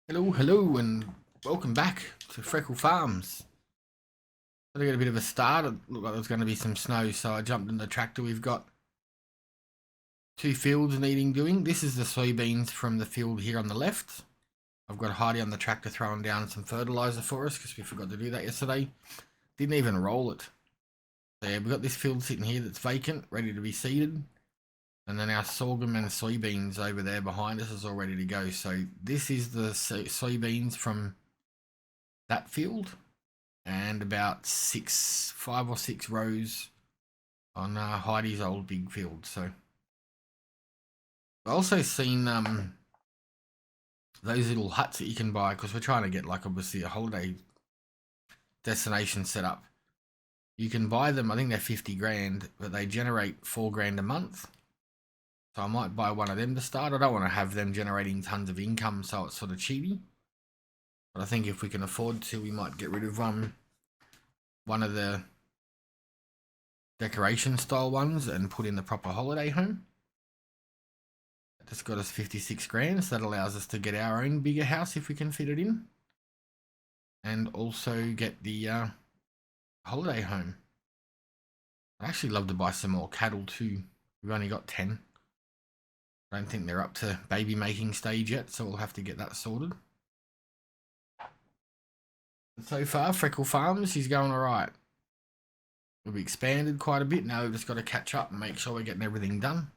Hello, and welcome back to Freckle Farms. I got a bit of a start. It looked like there was going to be some snow, so I jumped in the tractor. We've got two fields needing doing. This is the soybeans from the field here on the left. I've got Heidi on the tractor throwing down some fertilizer for us because we forgot to do that yesterday. Didn't even roll it. So yeah, we've got this field sitting here that's vacant, ready to be seeded. And then our sorghum and soybeans over there behind us is all ready to go. So this is the soybeans from that field, and about 5 or 6 rows on Heidi's old big field. So I've also seen those little huts that you can buy, because we're trying to get, like, obviously a holiday destination set up. You can buy them. I think they're 50 grand, but they generate 4 grand a month. So I might buy one of them to start. I don't want to have them generating tons of income, so it's sort of cheapy. But I think if we can afford to, we might get rid of one of the decoration style ones and put in the proper holiday home. That just got us 56 grand, so that allows us to get our own bigger house if we can fit it in, and also get the holiday home. I'd actually love to buy some more cattle too. We've only got 10. I don't think they're up to baby making stage yet, so we'll have to get that sorted. But so far, Freckle Farms is going alright. We've expanded quite a bit. Now we've just got to catch up and make sure we're getting everything done.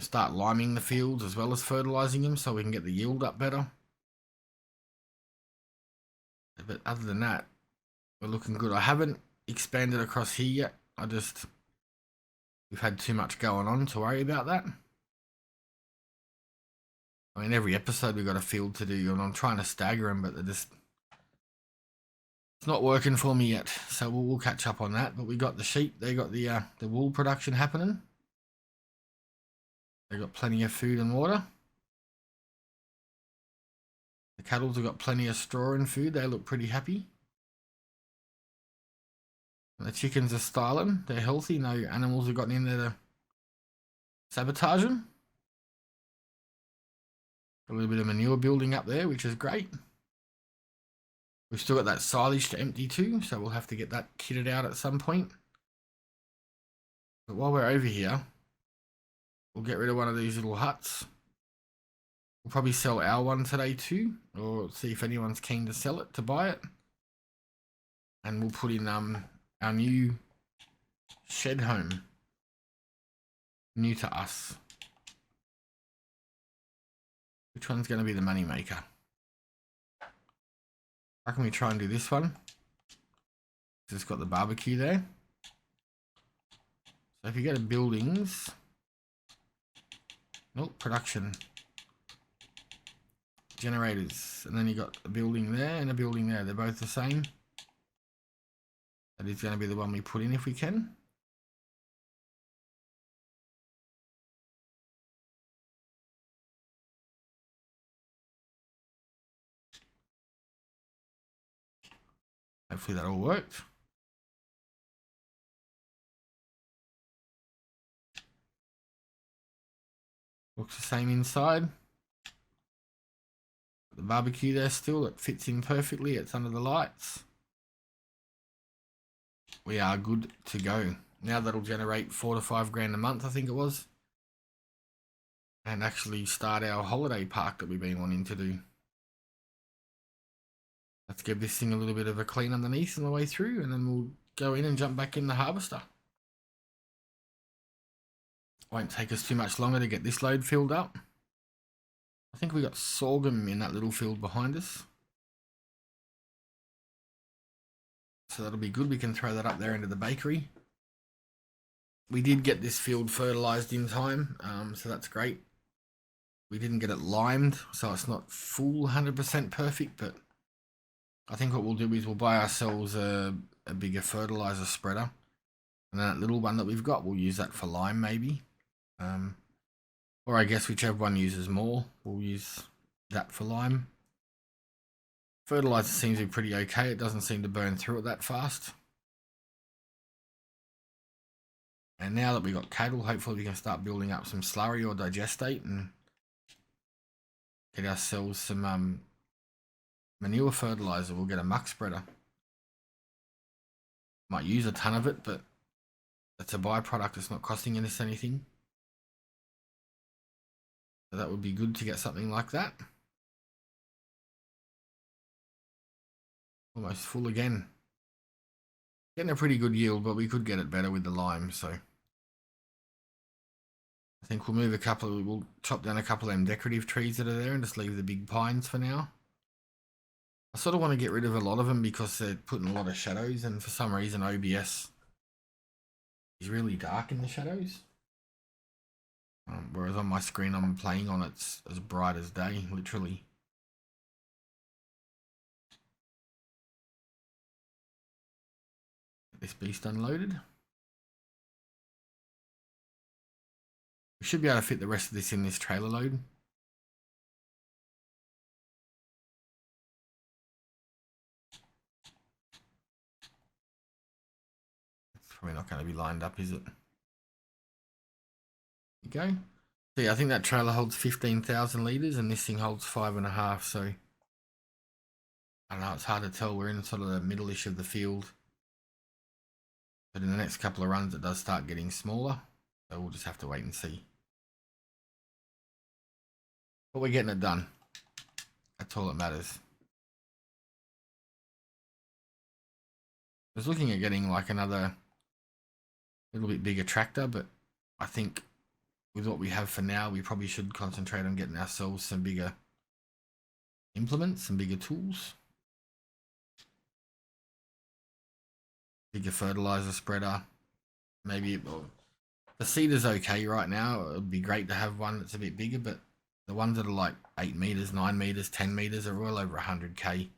Start liming the fields as well as fertilizing them so we can get the yield up better. But other than that, we're looking good. I haven't expanded across here yet. We've had too much going on to worry about that. I mean, every episode we've got a field to do, and I'm trying to stagger them, but it's not working for me yet. So we'll catch up on that. But we got the sheep. They got the wool production happening. They got plenty of food and water. The cattle have got plenty of straw and food. They look pretty happy. And the chickens are styling. They're healthy. No animals have gotten in there to sabotage them. A little bit of manure building up there, which is great. We've still got that silage to empty too, so we'll have to get that kitted out at some point. But while we're over here, we'll get rid of one of these little huts. We'll probably sell our one today too, or see if anyone's keen to sell it, to buy it. And we'll put in our new shed home. New to us. Which one's going to be the money maker? How can we try and do this one? It's got the barbecue there. So if you go to buildings, production, generators, and then you got a building there and a building there. They're both the same. That is going to be the one we put in if we can. Hopefully that all worked. Looks the same inside. The barbecue there still, it fits in perfectly. It's under the lights. We are good to go. Now that'll generate 4 to 5 grand a month, I think it was. And actually start our holiday park that we've been wanting to do. Let's give this thing a little bit of a clean underneath on the way through, and then we'll go in and jump back in the harvester. Won't take us too much longer to get this load filled up. I think we got sorghum in that little field behind us. So that'll be good. We can throw that up there into the bakery. We did get this field fertilized in time, so that's great. We didn't get it limed, so it's not full 100% perfect, but I think what we'll do is we'll buy ourselves a bigger fertilizer spreader, and then that little one that we've got, we'll use that for lime maybe. Or I guess whichever one uses more, we'll use that for lime. Fertilizer seems to be pretty okay. It doesn't seem to burn through it that fast. And now that we've got cattle, hopefully we can start building up some slurry or digestate and get ourselves some manure fertilizer. We'll get a muck spreader. Might use a ton of it, but it's a byproduct. It's not costing us anything. So that would be good to get something like that. Almost full again. Getting a pretty good yield, but we could get it better with the lime, so I think we'll move we'll chop down a couple of them decorative trees that are there and just leave the big pines for now. I sort of want to get rid of a lot of them because they're putting a lot of shadows, and for some reason OBS is really dark in the shadows. Whereas on my screen I'm playing on, it's as bright as day, literally. Get this beast unloaded. We should be able to fit the rest of this in this trailer load. It's probably not going to be lined up, is it? There you go. So yeah, I think that trailer holds 15,000 litres and this thing holds 5.5, so I don't know, it's hard to tell. We're in sort of the middle-ish of the field. But in the next couple of runs it does start getting smaller. So we'll just have to wait and see. But we're getting it done. That's all that matters. I was looking at getting like another little bit bigger tractor, but I think with what we have for now, we probably should concentrate on getting ourselves some bigger implements, some bigger tools. Bigger fertilizer spreader. Maybe the seeder's okay right now. It would be great to have one that's a bit bigger, but the ones that are like 8 meters, 9 meters, 10 meters are all over 100k.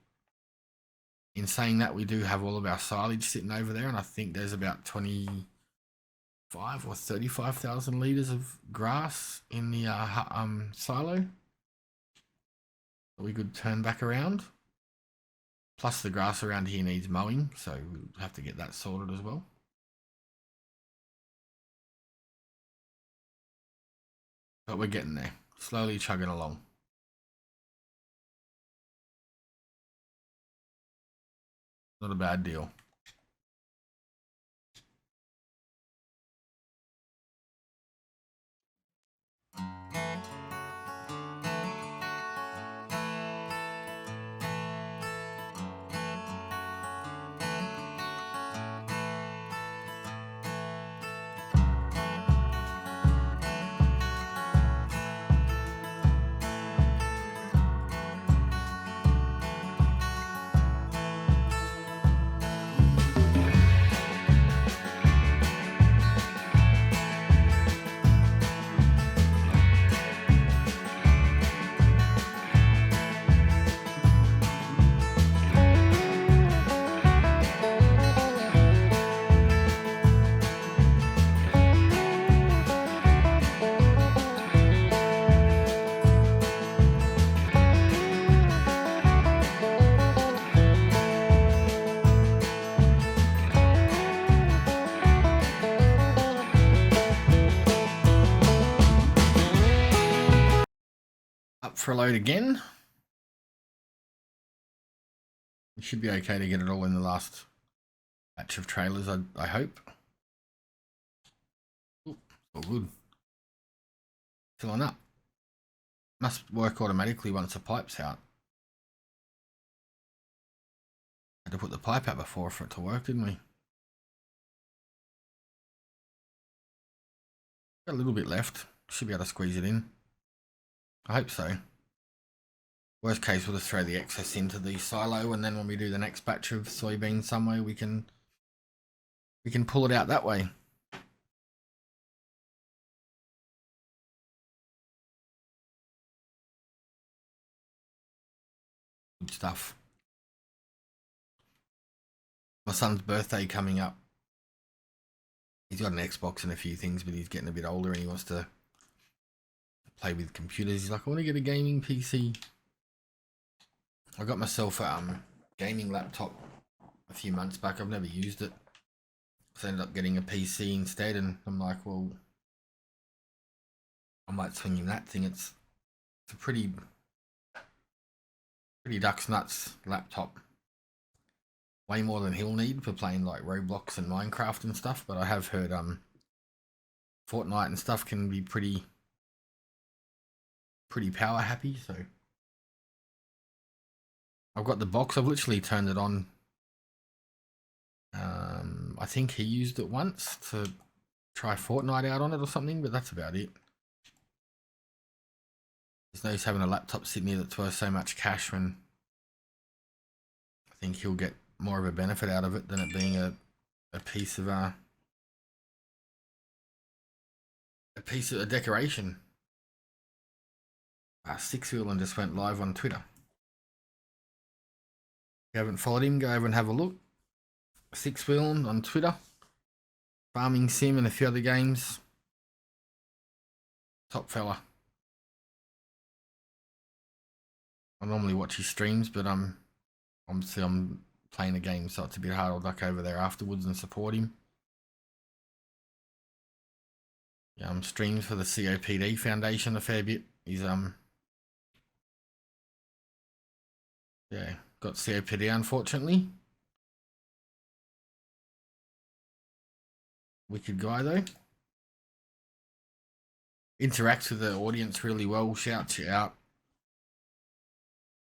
In saying that, we do have all of our silage sitting over there, and I think there's about 25 or 35,000 liters of grass in the silo that we could turn back around. Plus the grass around here needs mowing, so we'll have to get that sorted as well. But we're getting there, slowly chugging along. Not a bad deal. Up for a load again. We should be okay to get it all in the last batch of trailers, I hope. Ooh, all good. Filling up. Must work automatically once the pipe's out. Had to put the pipe out before for it to work, didn't we? Got a little bit left. Should be able to squeeze it in. I hope so. Worst case, we'll just throw the excess into the silo, and then when we do the next batch of soybeans somewhere, we can pull it out that way. Good stuff. My son's birthday coming up. He's got an Xbox and a few things, but he's getting a bit older and he wants to play with computers. He's like, I want to get a gaming PC. I got myself a gaming laptop a few months back. I've never used it, so I ended up getting a PC instead, and I'm like, well, I might swing him that thing. It's a pretty pretty ducks nuts laptop. Way more than he'll need for playing like Roblox and Minecraft and stuff, but I have heard Fortnite and stuff can be pretty power happy, so I've got the box. I've literally turned it on. I think he used it once to try Fortnite out on it or something, but that's about it. There's no use having a laptop sitting here that's worth so much cash when I think he'll get more of a benefit out of it than it being a piece of a decoration. Six Wheel and just went live on Twitter. If you haven't followed him, go over and have a look. Six Wheel on Twitter. Farming Sim and a few other games. Top fella. I normally watch his streams, but obviously I'm playing a game, so it's a bit hard. I'll duck over there afterwards and support him. Yeah, I'm streams for the COPD Foundation a fair bit. He's yeah, got COPD unfortunately. Wicked guy though. Interacts with the audience really well, shouts you out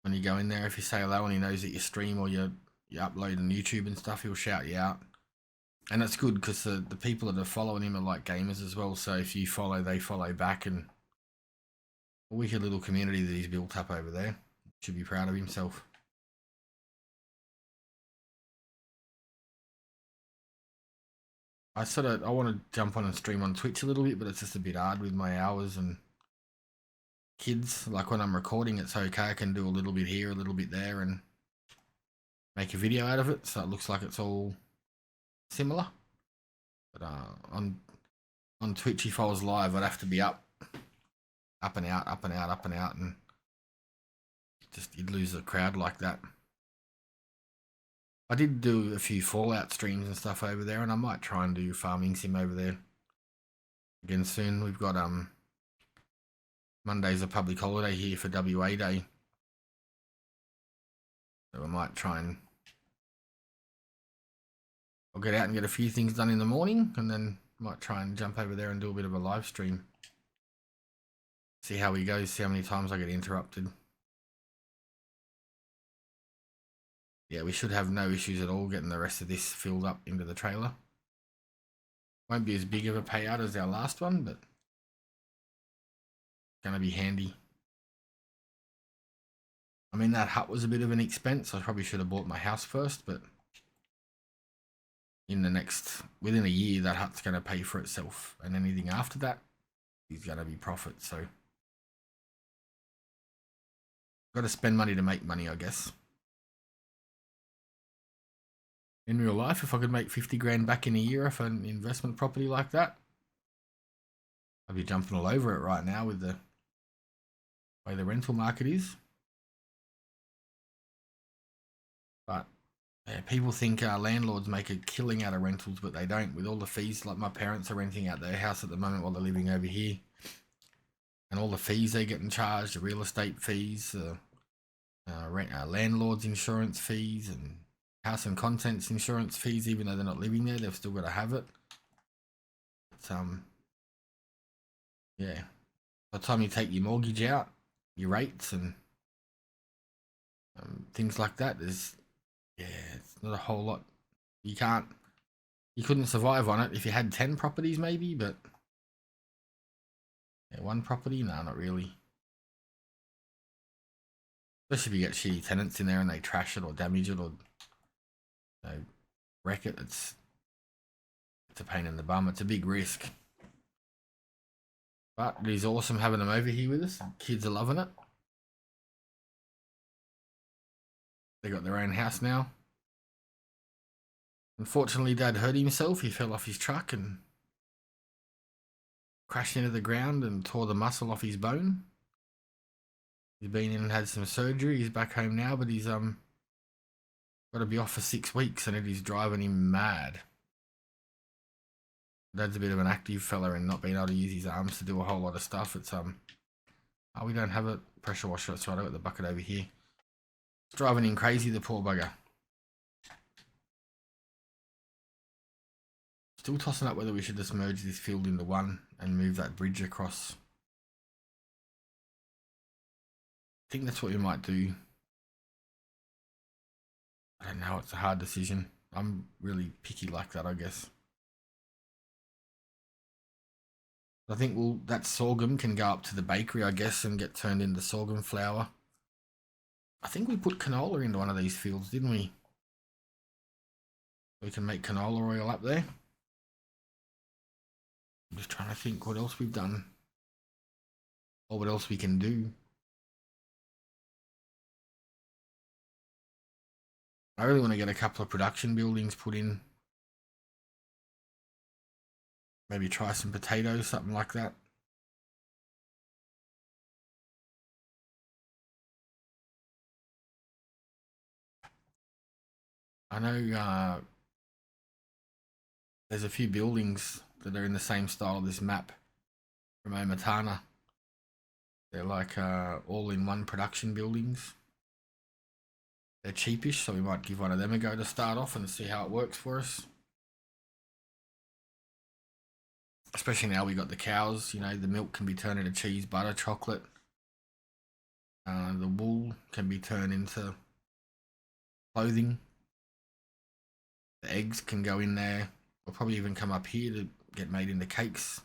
when you go in there. If you say hello and he knows that you stream or you upload on YouTube and stuff, he'll shout you out. And it's good because the people that are following him are like gamers as well, so if you follow, they follow back, and a wicked little community that he's built up over there. Should be proud of himself. I want to jump on and stream on Twitch a little bit, but it's just a bit hard with my hours and kids. Like when I'm recording, it's okay. I can do a little bit here, a little bit there, and make a video out of it, so it looks like it's all similar. But on Twitch, if I was live, I'd have to be up and out, and just you'd lose the crowd like that. I did do a few Fallout streams and stuff over there, and I might try and do Farming Sim over there again soon. We've got Monday's a public holiday here for WA Day, so I might try and I'll get out and get a few things done in the morning, and then might try and jump over there and do a bit of a live stream. See how he goes, see how many times I get interrupted. Yeah, we should have no issues at all getting the rest of this filled up into the trailer. Won't be as big of a payout as our last one, but it's going to be handy. I mean, that hut was a bit of an expense. I probably should have bought my house first, but within a year, that hut's going to pay for itself, and anything after that is going to be profit. So got to spend money to make money, I guess. In real life, if I could make 50 grand back in a year off an investment property like that, I'd be jumping all over it right now with the way the rental market is. But yeah, people think landlords make a killing out of rentals, but they don't. With all the fees, like my parents are renting out their house at the moment while they're living over here, and all the fees they're getting charged, the real estate fees, landlord's insurance fees, and house and contents insurance fees. Even though they're not living there, they've still got to have it. It's yeah. By the time you take your mortgage out, your rates and things like that, it's not a whole lot. You couldn't survive on it if you had 10 properties maybe, but yeah, one property, no, not really. Especially if you get shitty tenants in there and they trash it or damage it or wreck it. It's a pain in the bum. It's a big risk. But it is awesome having them over here with us. Kids are loving it. They got their own house now. Unfortunately, Dad hurt himself. He fell off his truck and crashed into the ground and tore the muscle off his bone. He's been in and had some surgery. He's back home now, but he's got to be off for 6 weeks, and it is driving him mad. Dad's a bit of an active fella and not being able to use his arms to do a whole lot of stuff. It's we don't have a pressure washer, so I got the bucket over here. It's driving him crazy, the poor bugger. Still tossing up whether we should just merge this field into one and move that bridge across. I think that's what we might do. I don't know, it's a hard decision. I'm really picky like that, I guess. I think that sorghum can go up to the bakery, I guess, and get turned into sorghum flour. I think we put canola into one of these fields, didn't we? We can make canola oil up there. I'm just trying to think what else we've done. Or what else we can do. I really want to get a couple of production buildings put in. Maybe try some potatoes, something like that. I know there's a few buildings that are in the same style of this map from OmaTana. They're like all-in-one production buildings. They're cheapish, so we might give one of them a go to start off and see how it works for us. Especially now we got the cows, you know, the milk can be turned into cheese, butter, chocolate. The wool can be turned into clothing. The eggs can go in there. We'll probably even come up here to get made into cakes.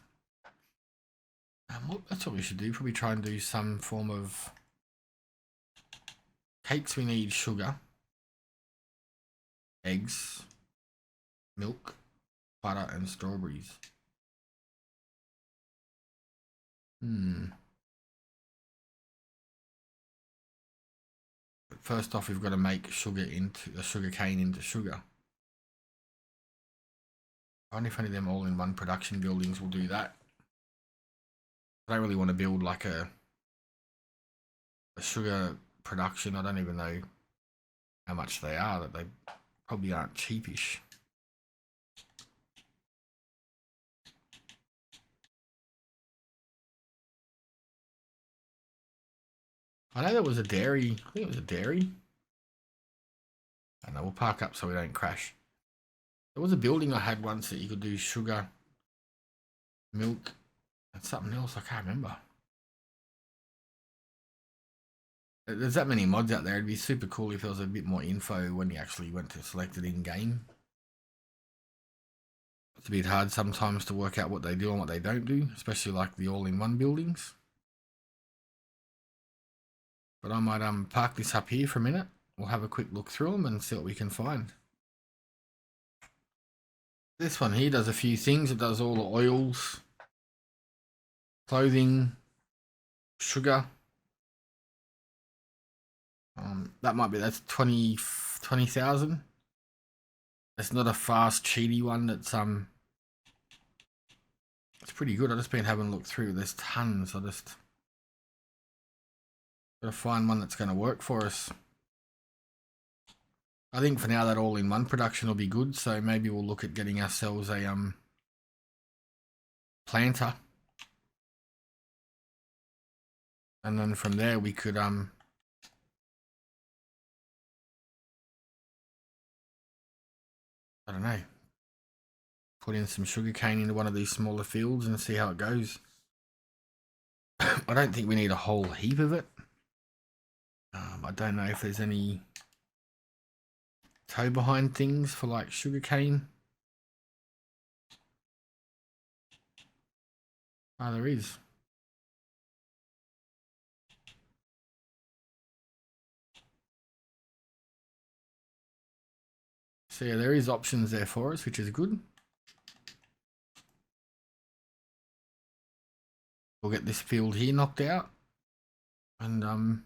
That's what we should do. Probably try and do some form of cakes. We need sugar, eggs, milk, butter, and strawberries. But first off, we've got to make sugar into the sugar cane into sugar. I wonder if any of them all-in-one production buildings will do that. I don't really want to build like a sugar production. I don't even know how much they are. That they probably aren't cheapish. I know there was a dairy. I think it was a dairy. I don't know. We'll park up so we don't crash. There was a building I had once that you could do sugar, milk, and something else. I can't remember. There's that many mods out there. It'd be super cool if there was a bit more info when you actually went to select it in game. It's a bit hard sometimes to work out what they do and what they don't do, especially like the all-in-one buildings. But I might park this up here for a minute. We'll have a quick look through them and see what we can find. This one here does a few things. It does all the oils, clothing, sugar. That might be, that's 20,000. It's not a fast cheaty one. That's it's pretty good. I've just been having a look through. There's tons. I just gotta find one that's gonna work for us. I think for now that all-in-one production will be good, so maybe we'll look at getting ourselves a planter. And then from there we could I don't know, put in some sugarcane into one of these smaller fields and see how it goes. I don't think we need a whole heap of it. I don't know if there's any toe behind things for like sugarcane. Oh, there is. So yeah, there is options there for us, which is good. We'll get this field here knocked out. And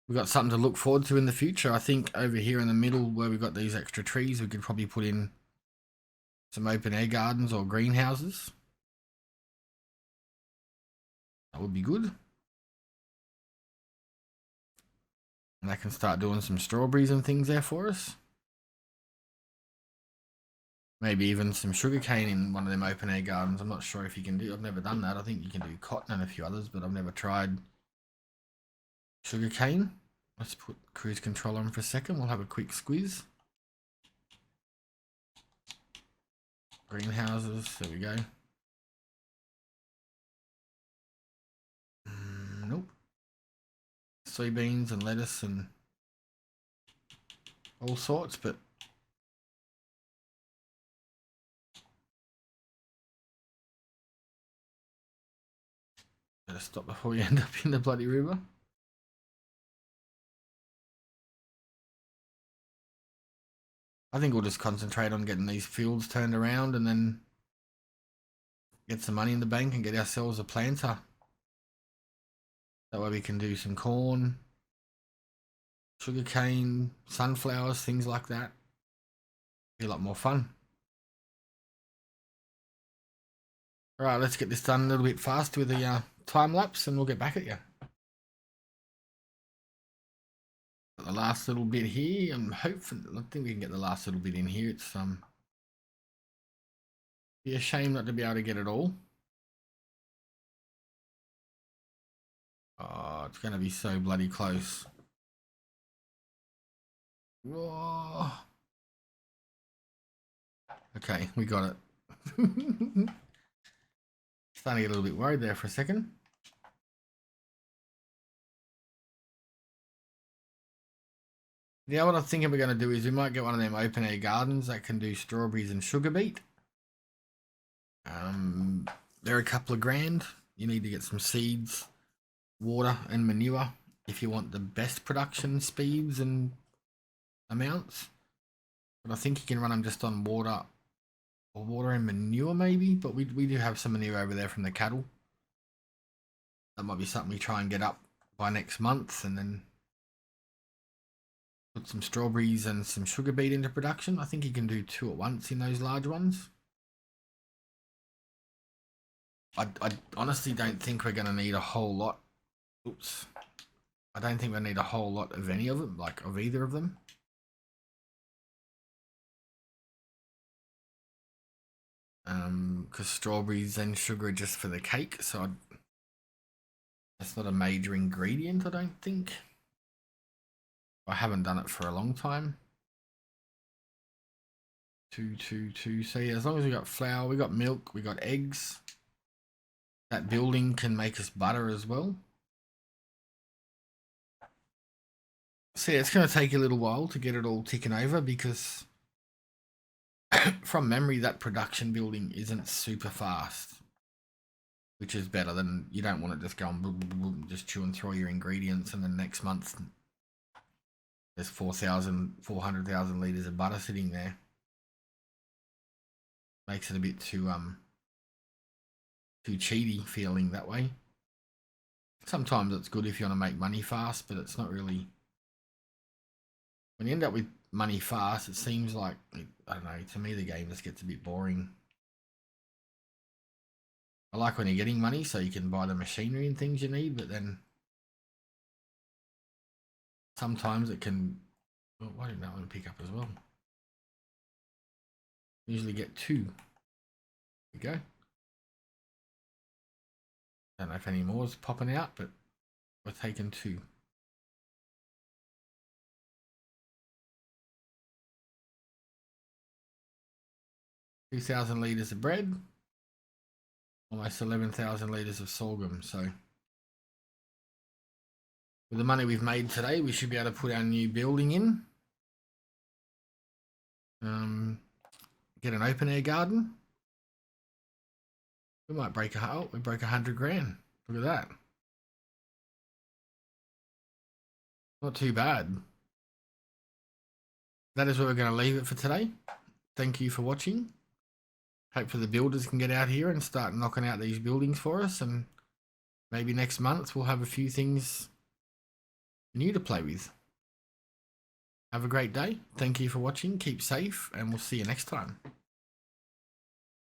we've got something to look forward to in the future. I think over here in the middle where we've got these extra trees, we could probably put in some open air gardens or greenhouses. That would be good. And I can start doing some strawberries and things there for us. Maybe even some sugarcane in one of them open air gardens. I'm not sure if you can do, I've never done that. I think you can do cotton and a few others, but I've never tried sugarcane. Let's put cruise control on for a second. We'll have a quick squeeze. Greenhouses, there we go. Nope. Soybeans and lettuce and all sorts, but better stop before you end up in the bloody river. I think we'll just concentrate on getting these fields turned around and then get some money in the bank and get ourselves a planter. That way we can do some corn, sugarcane, sunflowers, things like that. Be a lot more fun. All right, let's get this done a little bit faster with the time lapse and we'll get back at you. The last little bit here, I'm hoping, I think we can get the last little bit in here. It's be a shame not to be able to get it all. Oh, it's going to be so bloody close. Whoa. Okay, we got it. Starting to get a little bit worried there for a second. Yeah, what I'm thinking we're going to do is we might get one of them open air gardens that can do strawberries and sugar beet. They're a couple of grand. You need to get some seeds, water and manure if you want the best production speeds and amounts. But I think you can run them just on water or water and manure maybe, but we do have some manure over there from the cattle. That might be something we try and get up by next month and then put some strawberries and some sugar beet into production. I think you can do 2 at once in those large ones. I honestly don't think we're going to need a whole lot. Oops. I don't think we need a whole lot of any of them, like of either of them. Because strawberries and sugar are just for the cake, so that's not a major ingredient, I don't think. I haven't done it for a long time. 2, 2, 2. So yeah, as long as we got flour, we got milk, we got eggs. That building can make us butter as well. So yeah, it's going to take a little while to get it all ticking over because from memory, that production building isn't super fast, which is better than you don't want it just going boom, boom, boom, just chewing through all your ingredients, and then next month there's 400,000 liters of butter sitting there. Makes it a bit too cheaty feeling that way. Sometimes it's good if you want to make money fast, but it's not really. When you end up with money fast, it seems like, I don't know, to me the game just gets a bit boring. I like when you're getting money so you can buy the machinery and things you need, but then sometimes it can. Oh, why didn't that one pick up as well? Usually get 2. There we go. Don't know if any more is popping out, but we're taking 2. 2,000 litres of bread, almost 11,000 litres of sorghum. So with the money we've made today, we should be able to put our new building in. Get an open air garden. We might break we broke 100 grand. Look at that. Not too bad. That is where we're going to leave it for today. Thank you for watching. Hopefully the builders can get out here and start knocking out these buildings for us, and maybe next month we'll have a few things new to play with. Have a great day. Thank you for watching. Keep safe, and we'll see you next time.